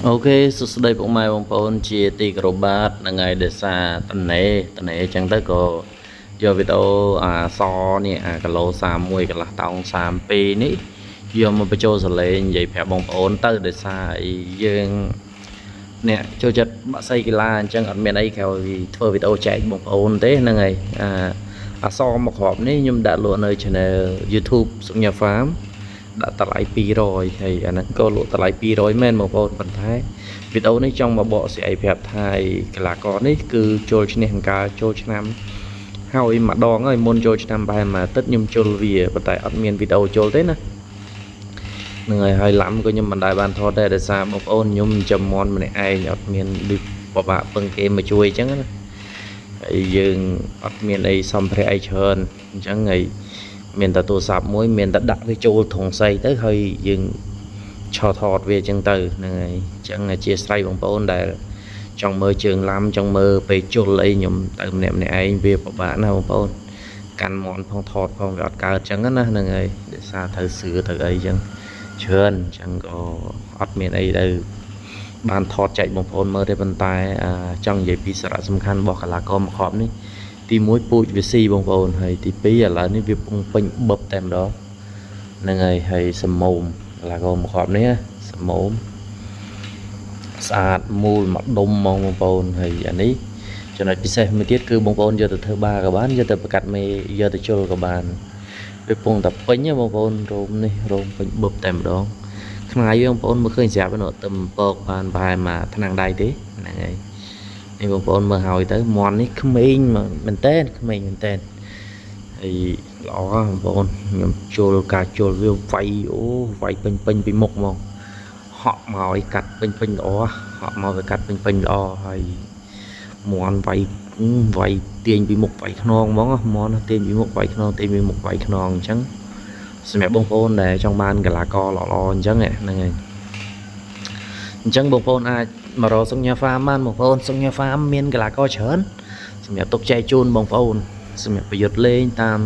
អូខេសួស្តីពុកម៉ែបងប្អូនជាទីគោរពបាទថ្ងៃដែលសារតនេអញ្ចឹងទៅក៏យកវីដេអូសនេះគីឡូ31កន្លះតោង32នេះយកមកបញ្ចូលសលេងនិយាយប្រាប់បងប្អូនទៅដែលសារអីយើងអ្នកចូលចិត្តបាក់សីកីឡាអញ្ចឹងអត់មានអីក្រៅពីធ្វើវីដេអូចែកបងប្អូនទេហ្នឹងហើយអសមកគ្រាប់នេះខ្ញុំដាក់លក់នៅ Channel YouTube សុញ្ញា Farm ដាក់តម្លៃ200ហើយអាហ្នឹងក៏លក់តម្លៃ200មែនបងប្អូនប៉ុន្តែវីដេអូនេះចង់មកបកស្រាយប្រាប់ថាកីឡាករនេះគឺចូលឈ្នះអង្ការចូលឆ្នាំហើយម្ដងហើយមុនចូលឆ្នាំបែរមួយអាទិត្យខ្ញុំជុលវាប៉ុន្តែអត់មានវីដេអូចូលទេណាហ្នឹងហើយឡាំក៏ខ្ញុំមិនដែលបានថតដែរដោយសារបងប្អូនខ្ញុំចំមន់ម្នាក់ឯងអត់មានដូចបបាក់ពឹងគេមកជួយអញ្ចឹងណាហើយយើងអត់មានអីសម្ភារៈអីច្រើនអញ្ចឹងហើយមានតែទូរស័ព្ទមួយមានតែដាក់វាចូលធុងសីទៅហើយយើងឆោតថតវាអញ្ចឹងទៅហ្នឹងហើយអញ្ចឹងអធិស្ឋានបងប្អូនដែលចង់មើលជើងឡាំចង់មើលពេលជុលអីខ្ញុំទៅម្នាក់ឯងវាពិបាកណាបងប្អូនកាន់មន់ផងថតផងវាអត់កើតអញ្ចឹងណាហ្នឹងហើយដោយសារត្រូវសឿទៅអីអញ្ចឹងច្រើនអញ្ចឹងក៏អត់មានអីទៅបានថតចែកបងប្អូនមើលទេប៉ុន្តែចង់និយាយពីសារៈសំខាន់របស់កីឡាករមកគ្រាប់នេះទី1ពូជវាស៊ីបងប្អូនហើយទី2ឥឡូវនេះវាពងពេញបឹបតែម្ដងហ្នឹងហើយសមោមកីឡាករមកគ្រាប់នេះសមោមស្អាតមូលមកដុំហ្មងបងប្អូនហើយអានេះចំណុចពិសេសមួយទៀតគឺបងប្អូនយកទៅធ្វើបាក៏បានយកទៅប្រកាត់មេយកទៅជុលក៏បានវាពងតែពេញបងប្អូនរោមនេះរោមពេញបឹបតែម្ដងខ្នាយបងប្អូនមើលឃើញស្រាប់ហ្នឹងទៅពកបានប្រហែលមួយថ្នាំងដៃទេហ្នឹងហើយនេះបងប្អូនមើលហើយទៅមន់នេះក្មេងមែនតើក្មេងមែនតើហើយល្អបងប្អូនខ្ញុំជុលការជុលវាវាយអូវាយពេញពីមុខហ្មងហក់មកឲ្យកាត់ពេញល្អហក់មកវាកាត់ពេញល្អហើយមន់វាយទាញពីមុខវាយខ្នងហ្មងមន់ទាញពីមុខវាយខ្នងទាញពីមុខវាយខ្នងអញ្ចឹងសម្រាប់បងប្អូនដែលចង់បានកីឡាករល្អអញ្ចឹងហ្នឹងហើយអញ្ចឹងបងប្អូនអាចមករកសុញ្ញា Farm បានបងប្អូនសុញ្ញា Farm មានកីឡាករច្រើនសម្រាប់ទុកចែកជូនបងប្អូនសម្រាប់ប្រយុទ្ធលេងតាម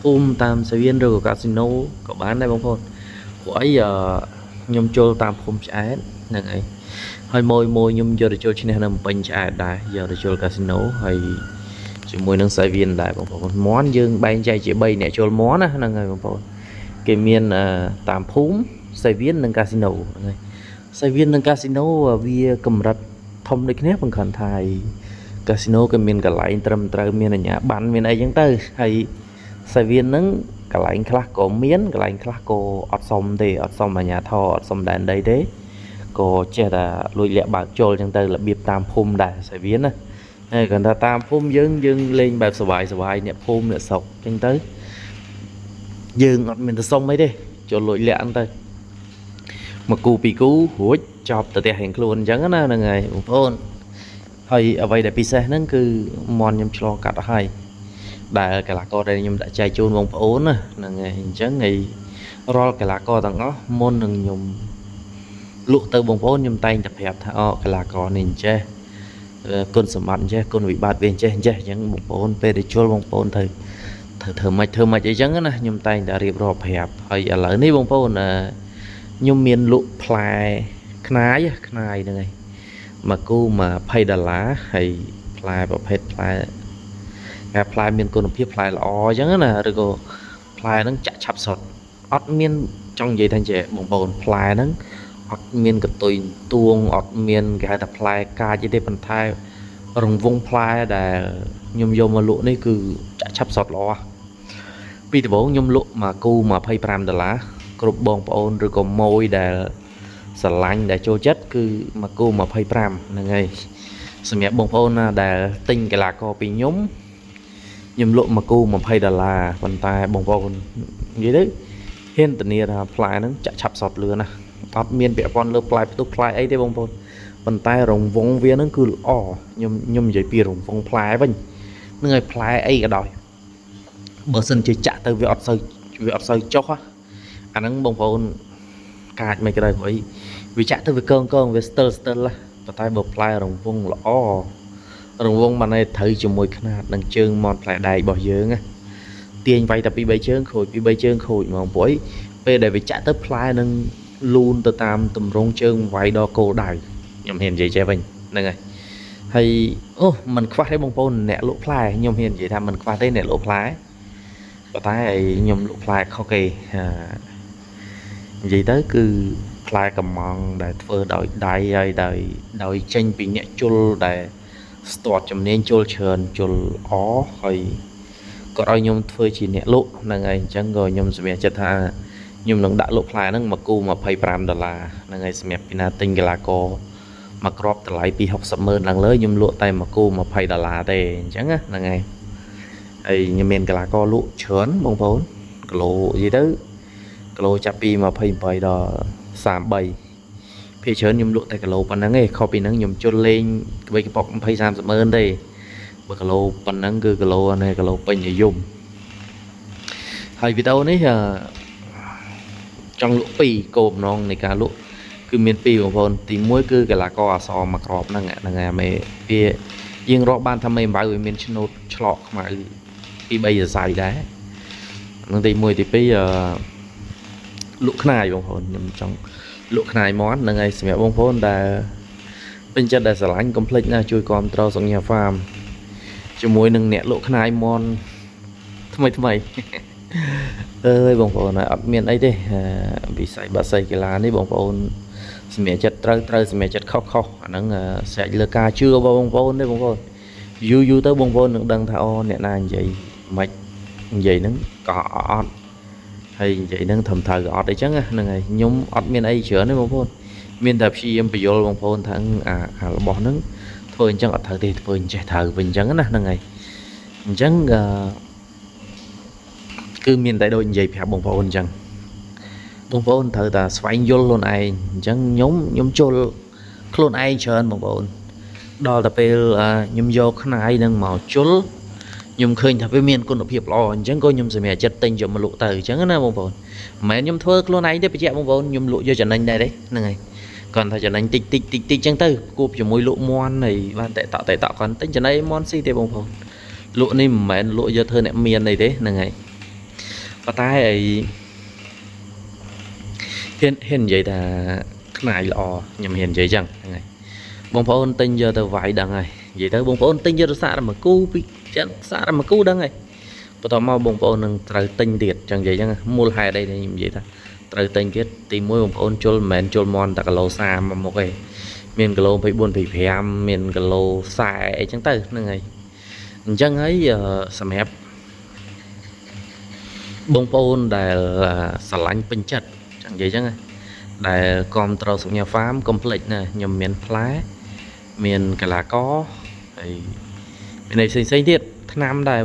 ភូមិតាមសាវៀនឬក៏កាស៊ីណូក៏បានដែរបងប្អូនព្រោះអីខ្ញុំជុលតាមភូមិឆ្អែតហ្នឹងហើយមួយខ្ញុំយកទៅជុលឈ្នះនៅពេញឆ្អែតដែរយកទៅជុលកាស៊ីណូហើយជាមួយនឹងសាវៀនដែរបងប្អូនមន់យើងបែងចែកជា3អ្នកជុលមន់ណាហ្នឹងហើយបងប្អូនគេមានតាមភូមិសាវៀននិងកាស៊ីណូហ្នឹងហើយសាវៀននិងកាស៊ីណូវាកម្រិតធំដូចគ្នាបង្ខំថាកាស៊ីណូក៏មានកន្លែងត្រឹមត្រូវមានអាជ្ញាប័ណ្ណមានអីចឹងទៅហើយសាវៀនហ្នឹងកន្លែងខ្លះក៏មានកន្លែងខ្លះក៏អត់សមទេអត់សមអាជ្ញាធរអត់សមដែនដីទេក៏ចេះតែលួចលាក់បើកចូលចឹងទៅរបៀបតាមភូមិដែរសាវៀនណាហើយគាត់ថាតាមភូមិយើងលេងបែបសុវ័យអ្នកភូមិអ្នកស្រុកចឹងទៅយើងអត់មានទៅសុំអីទេចូលលួចលាក់ហ្នឹងទៅមកគូពីរគូរួចចប់ទៅផ្ទះរៀងខ្លួនអញ្ចឹងណាហ្នឹងហើយបងប្អូនហើយអ្វីដែលពិសេសហ្នឹងគឺមន់ខ្ញុំឆ្លងកាត់អស់ហើយដែលកីឡាករដែលខ្ញុំដាក់ចែកជូនបងប្អូនណាហ្នឹងហើយអញ្ចឹងហើយរាល់កីឡាករទាំងអស់មុននឹងខ្ញុំលក់ទៅបងប្អូនខ្ញុំតែងតែប្រាប់ថាកីឡាករនេះអញ្ចេះគុណសម្បត្តិអញ្ចេះគុណវិបត្តិវាអញ្ចេះអញ្ចឹងបងប្អូនពេលដែលជុលបងប្អូនទៅធ្វើម៉េចអីចឹងណាខ្ញុំតែងតែរៀបរាប់ប្រាប់ហើយឥឡូវនេះបងប្អូនខ្ញុំមានលក់ផ្លែខ្នាយហ្នឹងហើយមួយគូ$20ហើយផ្លែប្រភេទផ្លែមានគុណភាពផ្លែល្អអញ្ចឹងណាឬក៏ផ្លែហ្នឹងចាក់ឆាប់សុតអត់មានចង់និយាយថាចេះបងប្អូនផ្លែហ្នឹងអត់មានកតុយទួងអត់មានគេហៅថាផ្លែកាចទេប៉ុន្តែរង្វង់ផ្លែដែលខ្ញុំយកមកលក់នេះគឺចាក់ឆាប់សុតល្អពីដំបូងខ្ញុំលក់មួយគូ$25គ្រប់បងប្អូនឬក៏ម៉ួយដែលស្រឡាញ់ដែលចូលចិត្តគឺមួយគូ25ហ្នឹងហើយសម្រាប់បងប្អូនណាដែលទិញកីឡាករពីខ្ញុំលក់មួយគូ$20ប៉ុន្តែបងប្អូននិយាយទៅហ៊ានធានាថាផ្លែហ្នឹងចាក់ឆាប់សតលឿនណាអត់មានពាក់ព័ន្ធលើផ្លែផ្ទុះផ្លែអីទេបងប្អូនប៉ុន្តែរង្វង់វាហ្នឹងគឺល្អខ្ញុំនិយាយពីរង្វង់ផ្លែវិញហ្នឹងហើយផ្លែអីក៏ដោយបើសិនជាចាក់ទៅវាអត់សូវចុះអាហ្នឹងបងប្អូនកាចមិនក្រៅព្រោះវាចាក់ទៅវាកងវាស្ទើរប៉ុន្តែបើផ្លែរង្វង់ល្អរង្វង់បានតែត្រូវជាមួយຂະຫນាតនឹងជើងមាត់ផ្លែដែករបស់យើងណាទាញវាយតែ2-3ជើងខូច2-3ជើងខូចហ្មងព្រោះពេលដែលវាចាក់ទៅផ្លែនឹង luôn từ tam tùm rong chương váy đo cô đài nhầm hiền gì che mình nè ngay hay ô mình khoa thấy bông bông nè lỗ phai nhầm hiền gì tham mình khoa thấy nè lỗ phai và tay nhầm lỗ phai khó kì vậy tới cứ phai cầm mòn để phơi đợi đợi đợi đợi tranh bị nhẹ chul để start chấm nên chul chờn chul ó hay có ai nhom phơi chỉ nhẹ lộ là ngày chẳng rồi nhom sẽ chết ha nhom nó đã lộ phai nó mà cu mà pay $5 là ngày sẽ mẹ pina tinh cái là co mà crop lại bị học sập mơn lần lớn nhom lộ tay mà cu mà pay $1 tề chẳng á là ngày ấy nhom miền cái là co lộ chớn bông vốn lộ gì đó lộ chắp pi mà pay đó sàm bay phía chớn nhom lộ tay cái lộ pan nắng ấy copy nắng nhom chôn lên với cái bọc pay sàm sập mơn đây bữa cái lô pan nắng cứ cái lô này cái lô pin nhiều dùng hay vì đâu đấy trong lũ pì cồm non này cả lũ cứ miền pì của con thì mỗi cứ cái là co sò mặc rọp năng ngày mày phía riêng rọp ban tham mày bảo với miền chân nốt chọt mà pì bây giờ xài đấy năng thì mùi thì bây giờ lũ này bông hồn trong lũ này món là ngày sẽ bông hồn là bên chân là sả lánh complete nha chui con trâu xuống nhà farm cho mùi nâng nẹt lỗ khai mòn thay ơi bông phồn này ấp miền ấy đi bị say bà say cái lá đấy bông phồn mẹ chật trơ mẹ chật khóc nó sẽ lơ ca chưa vào bông phồn đấy bông phồn du tới bông phồn nó đang thao nẹt này vậy mạch vậy nó có hay vậy nó thầm thờ gọt đấy chắc là ngày nhóm ấp miền ấy chữa đấy bông phồn miền đạp si em bị vô bông phồn thằng bỏ nó thôi chẳng ở thờ thì thôi chạy thờ mình chẳng nè ngày chẳng cứ miền tại đôi vậy phải bông phồn chẳng bông phồn thờ ta xoay vô luôn ai chẳng nhóm chôn luôn ai trơn bông phồn đó là về nhóm vô khăn ai đang màu chốt nhóm khơi thà với miền con hiệp lo chẳng có nhóm sẽ mẹ chật tình cho mà lụ từ chẳng nè bông phồn mẹ nhóm thưa luôn ai để bị chạy bông phồn nhóm lụ vô trận anh đây đấy ngày còn thay cho anh tích chẳng tư cúp cho mỗi lỗ mon này và tại tạo còn tính cho này mon si thì bông phồn lỗ này mẹ lỗ giờ thơ nệm miền này thế là ngày và tay ấy hiện vậy là cái này lò nhầm hiện vậy chẳng ngày bông phồn tinh giờ tờ vải đằng này vậy tới bông phồn tinh giờ tờ xa mà cu bị chẳng xa mà cu đằng này và tao mau bông phồn nâng trời tinh tiệt chẳng vậy chẳng mua hai đây như vậy ta trời tinh kết tìm mỗi bông phồn chôn mền chôn mon ta cả lô xa mà một cái miền cái lô phải buồn phải phèm miền cái lô xài chẳng tới là ngày chẳng ấy sầm hẹp bông phồn để là xả lánh pin chật chẳng vậy chẳng để con trâu xuống nhà farm complete nè nhầm miền phá miền cái là có miền này xinh xinh thiệt nam đây